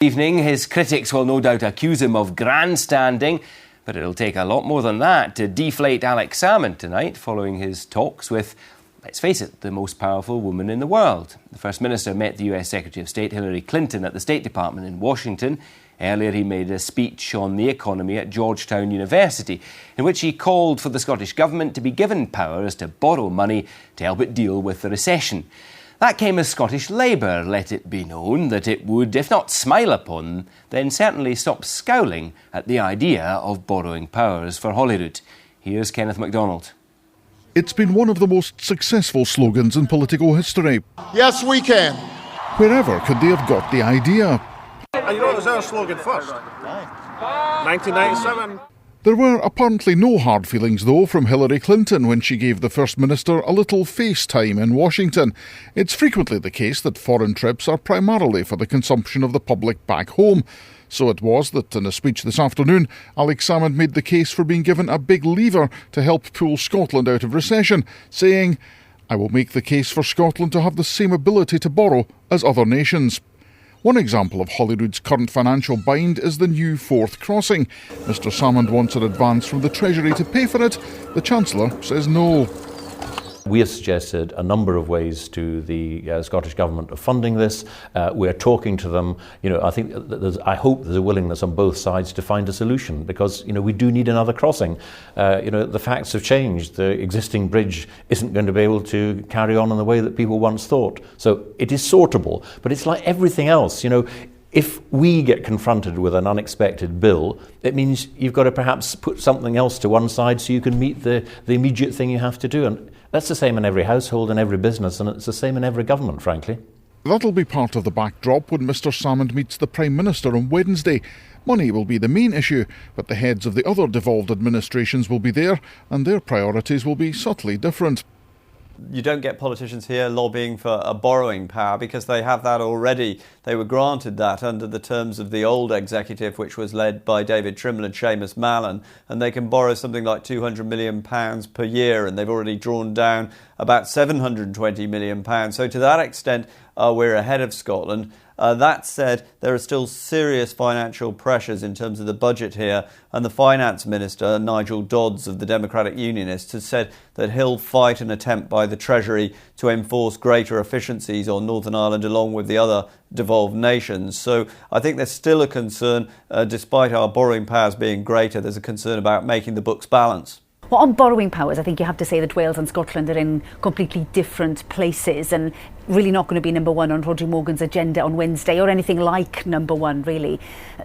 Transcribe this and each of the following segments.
Evening, his critics will no doubt accuse him of grandstanding, but it'll take a lot more than that to deflate Alex Salmond tonight following his talks with, let's face it, the most powerful woman in the world. The First Minister met the US Secretary of State Hillary Clinton at the State Department in Washington. Earlier he made a speech on the economy at Georgetown University, in which he called for the Scottish Government to be given powers to borrow money to help it deal with the recession. That came as Scottish Labour let it be known that it would, if not smile upon, then certainly stop scowling at the idea of borrowing powers for Holyrood. Here's Kenneth MacDonald. It's been one of the most successful slogans in political history. Yes, we can. Wherever could they have got the idea? And you know what was our slogan first? 1997. There were apparently no hard feelings, though, from Hillary Clinton when she gave the First Minister a little face time in Washington. It's frequently the case that foreign trips are primarily for the consumption of the public back home. So it was that in a speech this afternoon, Alex Salmond made the case for being given a big lever to help pull Scotland out of recession, saying, "I will make the case for Scotland to have the same ability to borrow as other nations." One example of Holyrood's current financial bind is the new Forth crossing. Mr Salmond wants an advance from the Treasury to pay for it. The Chancellor says no. We have suggested a number of ways to the Scottish Government of funding this. We're talking to them. I think I hope there's a willingness on both sides to find a solution, because we do need another crossing. The facts have changed. The existing bridge isn't going to be able to carry on in the way that people once thought. So it is sortable, but it's like everything else. If we get confronted with an unexpected bill, it means you've got to perhaps put something else to one side so you can meet the immediate thing you have to do. And that's the same in every household and every business, and it's the same in every government, frankly. That'll be part of the backdrop when Mr Salmond meets the Prime Minister on Wednesday. Money will be the main issue, but the heads of the other devolved administrations will be there, and their priorities will be subtly different. You don't get politicians here lobbying for a borrowing power because they have that already. They were granted that under the terms of the old executive, which was led by David Trimble and Seamus Mallon, and they can borrow something like £200 million per year, and they've already drawn down about £720 million. So to that extent, we're ahead of Scotland. That said, there are still serious financial pressures in terms of the budget here, and the Finance Minister, Nigel Dodds of the Democratic Unionists, has said that he'll fight an attempt by the Treasury to enforce greater efficiencies on Northern Ireland along with the other devolved nations. So I think there's still a concern, despite our borrowing powers being greater, there's a concern about making the books balance. Well, on borrowing powers, I think you have to say that Wales and Scotland are in completely different places and really not going to be number one on Roger Morgan's agenda on Wednesday, or anything like number one, really.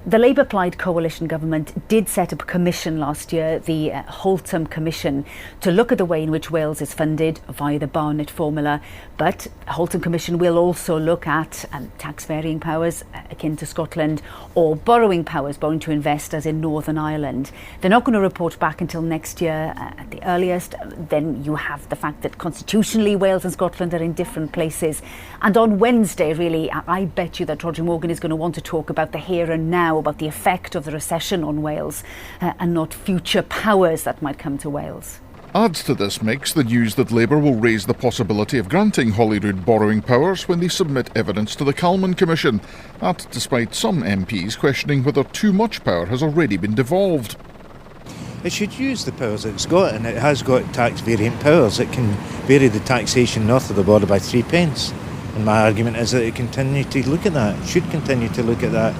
The Labour-Plaid coalition government did set up a commission last year, the Holtham Commission, to look at the way in which Wales is funded via the Barnett formula. But the Holtham Commission will also look at tax varying powers akin to Scotland, or borrowing powers, borrowing to investors in Northern Ireland. They're not going to report back until next year at the earliest. Then you have the fact that constitutionally Wales and Scotland are in different places. And on Wednesday, really, I bet you that Roger Morgan is going to want to talk about the here and now, about the effect of the recession on Wales, and not future powers that might come to Wales. Adds to this mix the news that Labour will raise the possibility of granting Holyrood borrowing powers when they submit evidence to the Salmond Commission. That despite some MPs questioning whether too much power has already been devolved. It should use the powers it's got, and it has got tax variant powers. It can vary the taxation north of the border by 3 pence. And my argument is that it should continue to look at that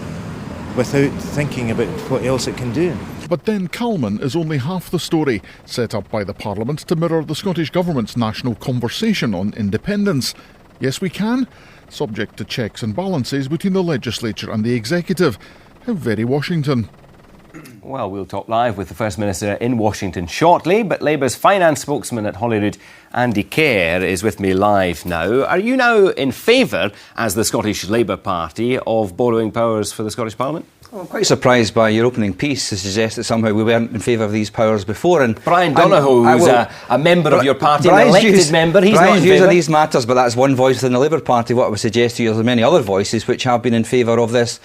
without thinking about what else it can do. But then Calman is only half the story, set up by the Parliament to mirror the Scottish Government's national conversation on independence. Yes, we can, subject to checks and balances between the legislature and the executive. How very Washington. Well, we'll talk live with the First Minister in Washington shortly, but Labour's finance spokesman at Holyrood, Andy Kerr, is with me live now. Are you now in favour, as the Scottish Labour Party, of borrowing powers for the Scottish Parliament? Well, I'm quite surprised by your opening piece to suggest that somehow we weren't in favour of these powers before. And Brian Donoghue, who's a member of your party, an elected member, he's not in favour. Brian's views on these matters, but that's one voice within the Labour Party. What I would suggest to you is there are many other voices which have been in favour of this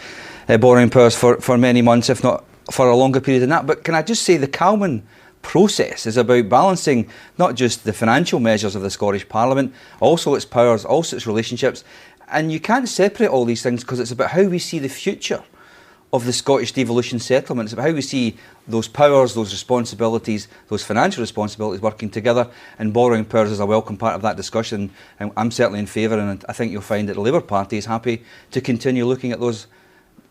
borrowing powers for many months, if not for a longer period than that. But can I just say the Calmon process is about balancing not just the financial measures of the Scottish Parliament, also its powers, also its relationships, And you can't separate all these things because it's about how we see the future of the Scottish devolution settlement. It's about how we see those powers, those responsibilities, those financial responsibilities working together, and borrowing powers is a welcome part of that discussion. And I'm certainly in favour, and I think you'll find that the Labour Party is happy to continue looking at those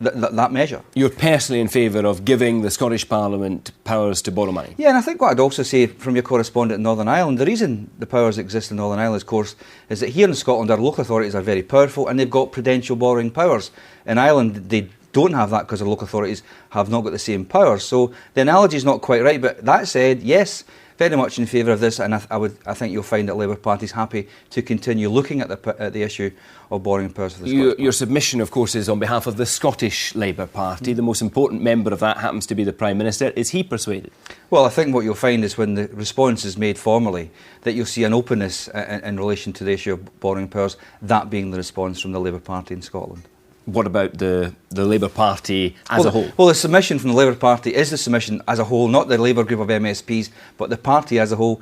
that measure. You're personally in favour of giving the Scottish Parliament powers to borrow money? Yeah, and I think what I'd also say from your correspondent in Northern Ireland, the reason the powers exist in Northern Ireland, of course, is that here in Scotland our local authorities are very powerful and they've got prudential borrowing powers. In Ireland they don't have that because the local authorities have not got the same powers. So the analogy is not quite right, but that said, yes, very much in favour of this, and I think you'll find that Labour Party is happy to continue looking at the issue of borrowing powers for the Scottish Your submission, of course, is on behalf of the Scottish Labour Party. The most important member of that happens to be the Prime Minister. Is he persuaded? Well, I think what you'll find is when the response is made formally, that you'll see an openness in relation to the issue of borrowing powers, that being the response from the Labour Party in Scotland. What about the Labour Party as a whole? Well, the submission from the Labour Party is the submission as a whole, not the Labour group of MSPs, but the party as a whole